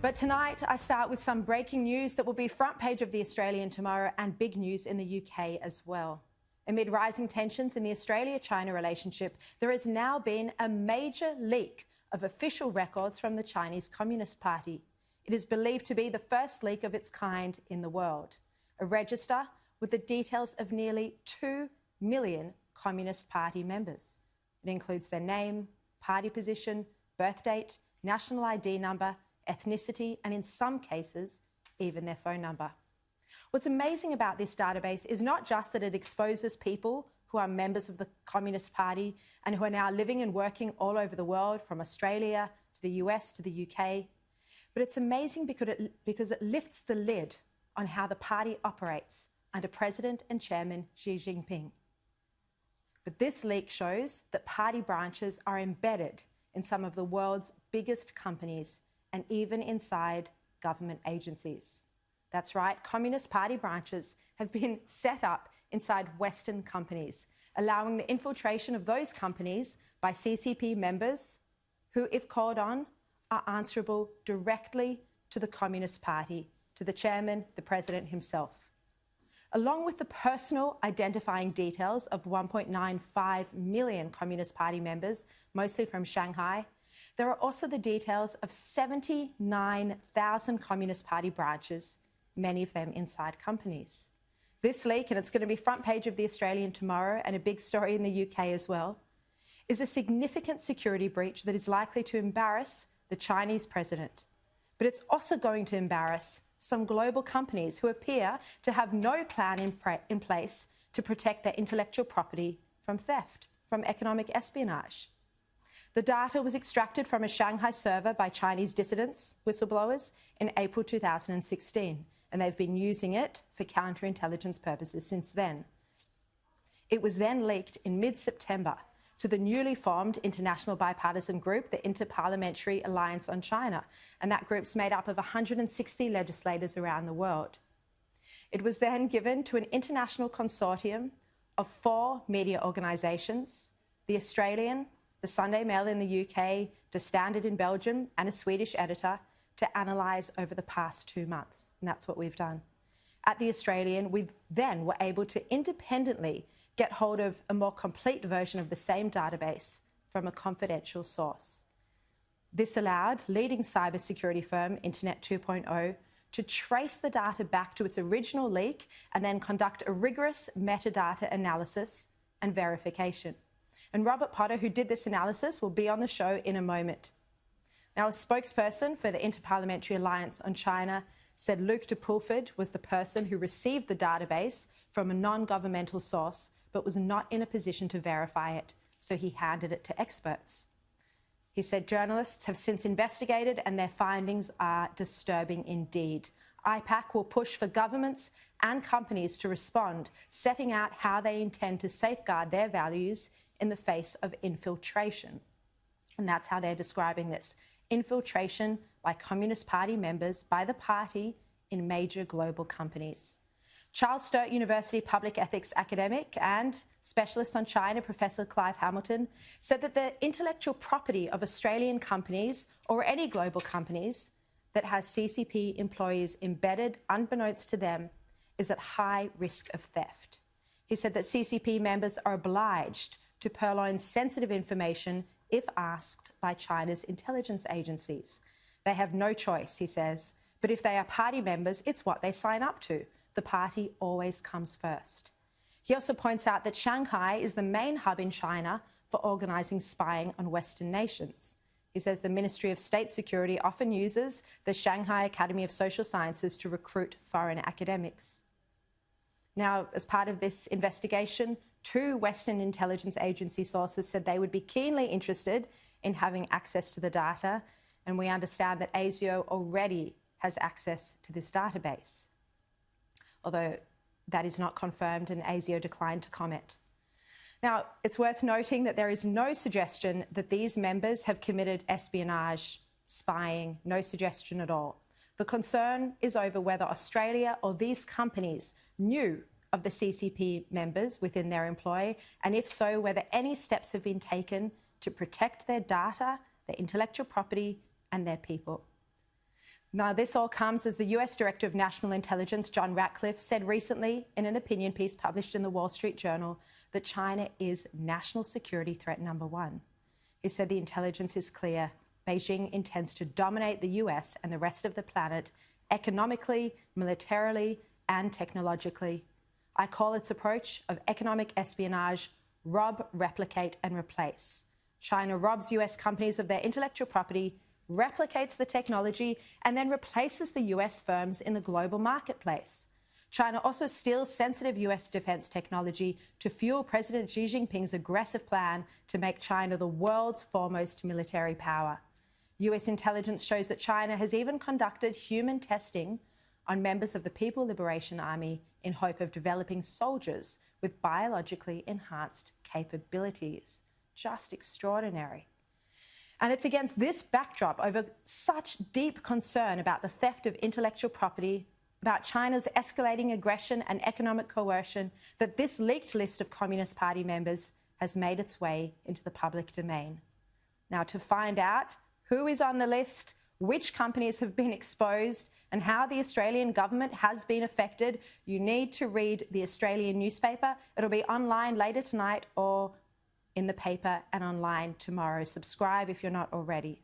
But tonight, I start with some breaking news that will be front page of The Australian tomorrow and big news in the UK as well. Amid rising tensions in the Australia-China relationship, there has now been a major leak of official records from the Chinese Communist Party. It is believed to be the first leak of its kind in the world. A register with the details of nearly 2 million Communist Party members. It includes their name, party position, birth date, national ID number, ethnicity, and in some cases, even their phone number. What's amazing about this database is not just that it exposes people who are members of the Communist Party and who are now living and working all over the world, from Australia to the US to the UK, but it's amazing because it lifts the lid on how the party operates under President and Chairman Xi Jinping. But this leak shows that party branches are embedded in some of the world's biggest companies and even inside government agencies. That's right, Communist Party branches have been set up inside Western companies, allowing the infiltration of those companies by CCP members who, if called on, are answerable directly to the Communist Party, to the chairman, the president himself. Along with the personal identifying details of 1.95 million Communist Party members, mostly from Shanghai, there are also the details of 79,000 Communist Party branches, many of them inside companies. This leak, and it's going to be front page of The Australian tomorrow and a big story in the UK as well, is a significant security breach that is likely to embarrass the Chinese president. But it's also going to embarrass some global companies who appear to have no plan in place to protect their intellectual property from theft, from economic espionage. The data was extracted from a Shanghai server by Chinese dissidents, whistleblowers, in April 2016, and they've been using it for counterintelligence purposes since then. It was then leaked in mid-September to the newly formed international bipartisan group, the Inter-Parliamentary Alliance on China, and that group's made up of 160 legislators around the world. It was then given to an international consortium of 4 media organisations, The Australian, the Sunday Mail in the UK, the Standard in Belgium, and a Swedish editor to analyse over the past 2 months. And that's what we've done. At The Australian, we then were able to independently get hold of a more complete version of the same database from a confidential source. This allowed leading cybersecurity firm Internet 2.0 to trace the data back to its original leak and then conduct a rigorous metadata analysis and verification. And Robert Potter, who did this analysis, will be on the show in a moment. Now, a spokesperson for the Inter-Parliamentary Alliance on China said Luke de Pulford was the person who received the database from a non-governmental source but was not in a position to verify it, so he handed it to experts. He said journalists have since investigated and their findings are disturbing indeed. IPAC will push for governments and companies to respond, setting out how they intend to safeguard their values in the face of infiltration. And that's how they're describing this. Infiltration by Communist Party members by the party in major global companies. Charles Sturt University public ethics academic and specialist on China, Professor Clive Hamilton, said that the intellectual property of Australian companies or any global companies that has CCP employees embedded unbeknownst to them is at high risk of theft. He said that CCP members are obliged to purloin sensitive information if asked by China's intelligence agencies. They have no choice, he says, but if they are party members, it's what they sign up to. The party always comes first. He also points out that Shanghai is the main hub in China for organising spying on Western nations. He says the Ministry of State Security often uses the Shanghai Academy of Social Sciences to recruit foreign academics. Now, as part of this investigation, 2 Western intelligence agency sources said they would be keenly interested in having access to the data, and we understand that ASIO already has access to this database, although that is not confirmed and ASIO declined to comment. Now, it's worth noting that there is no suggestion that these members have committed espionage, spying, no suggestion at all. The concern is over whether Australia or these companies knew of the CCP members within their employ, and if so, whether any steps have been taken to protect their data, their intellectual property, and their people. Now, this all comes as the US Director of National Intelligence, John Ratcliffe, said recently in an opinion piece published in the Wall Street Journal that China is national security threat number one. He said the intelligence is clear. Beijing intends to dominate the US and the rest of the planet economically, militarily, and technologically. I call its approach of economic espionage rob, replicate, and replace. China robs US companies of their intellectual property, replicates the technology, and then replaces the US firms in the global marketplace. China also steals sensitive US defense technology to fuel President Xi Jinping's aggressive plan to make China the world's foremost military power. US intelligence shows that China has even conducted human testing on members of the People Liberation Army in hope of developing soldiers with biologically enhanced capabilities. Just extraordinary. And it's against this backdrop, over such deep concern about the theft of intellectual property, about China's escalating aggression and economic coercion, that this leaked list of Communist Party members has made its way into the public domain. Now, to find out who is on the list, which companies have been exposed, and how the Australian government has been affected, you need to read the Australian newspaper. It'll be online later tonight or in the paper and online tomorrow. Subscribe if you're not already.